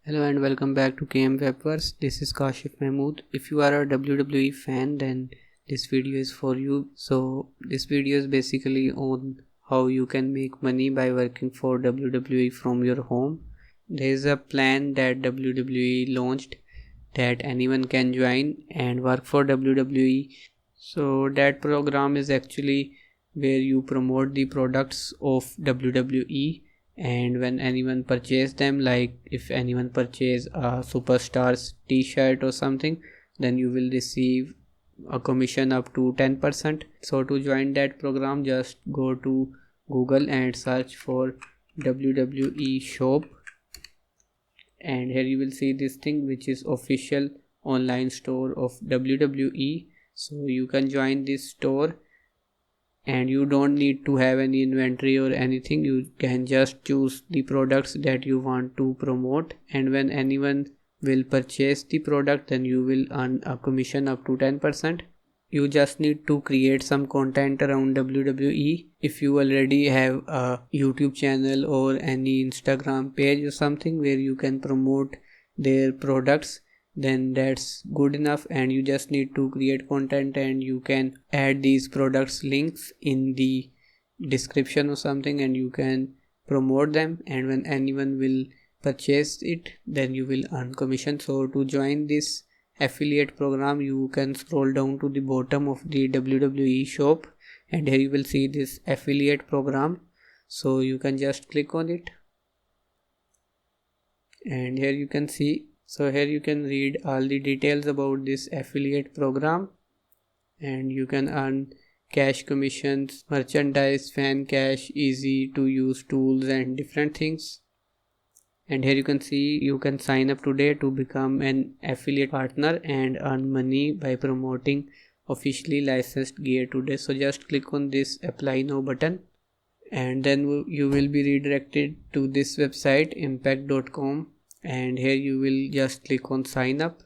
Hello and welcome back to KM Webverse. This is Kashif Mahmood. If you are a WWE fan, then this video is for you. So this video is basically on how you can make money by working for WWE from your home. There is a plan that WWE launched that anyone can join and work for WWE. So that program is actually where you promote the products of WWE, and when anyone purchase them, like if anyone purchase a superstars t-shirt or something, then you will receive a commission up to 10%. So to join that program, just go to Google and search for WWE shop, and here you will see this thing, which is official online store of WWE. So you can join this store and you don't need to have any inventory or anything. You can just choose the products that you want to promote, and when anyone will purchase the product, then you will earn a commission up to 10%. You just need to create some content around WWE. If you already have a YouTube channel or any Instagram page or something where you can promote their products, then that's good enough, and you just need to create content and you can add these products links in the description or something, and you can promote them, and when anyone will purchase it, then you will earn commission. So to join this affiliate program, you can scroll down to the bottom of the WWE shop, and here you will see this affiliate program. So you can just click on it, and here you can see, so here you can read all the details about this affiliate program, and you can earn cash commissions, merchandise, fan cash, easy to use tools and different things. And here you can see you can sign up today to become an affiliate partner and earn money by promoting officially licensed gear today. So just click on this apply now button, and then you will be redirected to this website impact.com, and here you will just click on sign up.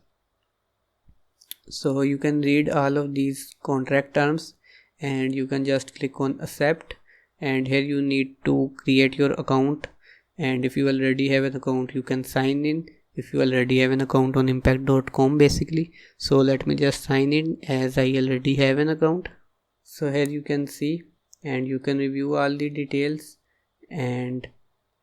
So you can read all of these contract terms, and you can just click on accept, and here you need to create your account, and if you already have an account, you can sign in if you already have an account on impact.com basically. So let me just sign in as I already have an account. So here you can see, and you can review all the details, and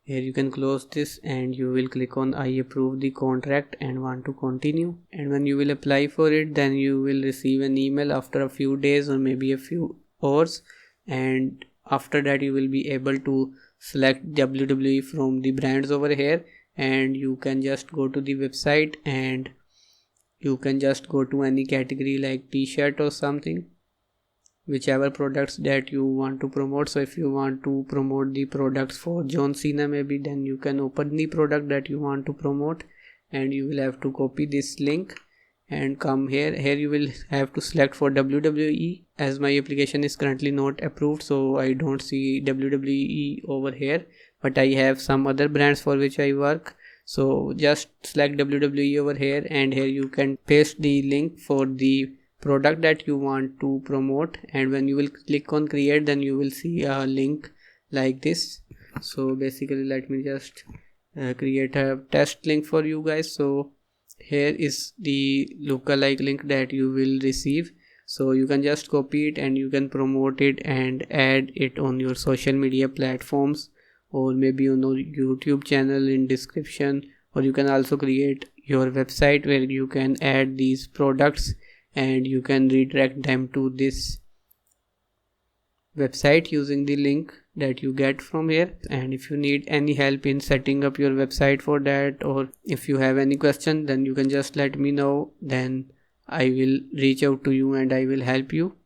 here you can close this, and you will click on I approve the contract and want to continue. And when you will apply for it, then you will receive an email after a few days or maybe a few hours, and after that you will be able to select WWE from the brands over here, and you can just go to the website and you can just go to any category like t-shirt or something, whichever products that you want to promote. So if you want to promote the products for John Cena maybe, then you can open the product that you want to promote, and you will have to copy this link and come here. Here you will have to select for WWE, as my application is currently not approved, so I don't see WWE over here, but I have some other brands for which I work. So just select WWE over here, and here you can paste the link for the product that you want to promote, and when you will click on create, then you will see a link like this. So basically let me just create a test link for you guys. So here is the lookalike link that you will receive, so you can just copy it and you can promote it and add it on your social media platforms, or maybe on your YouTube channel in description, or you can also create your website where you can add these products and you can redirect them to this website using the link that you get from here. And if you need any help in setting up your website for that, or if you have any question, then you can just let me know, then I will reach out to you and I will help you.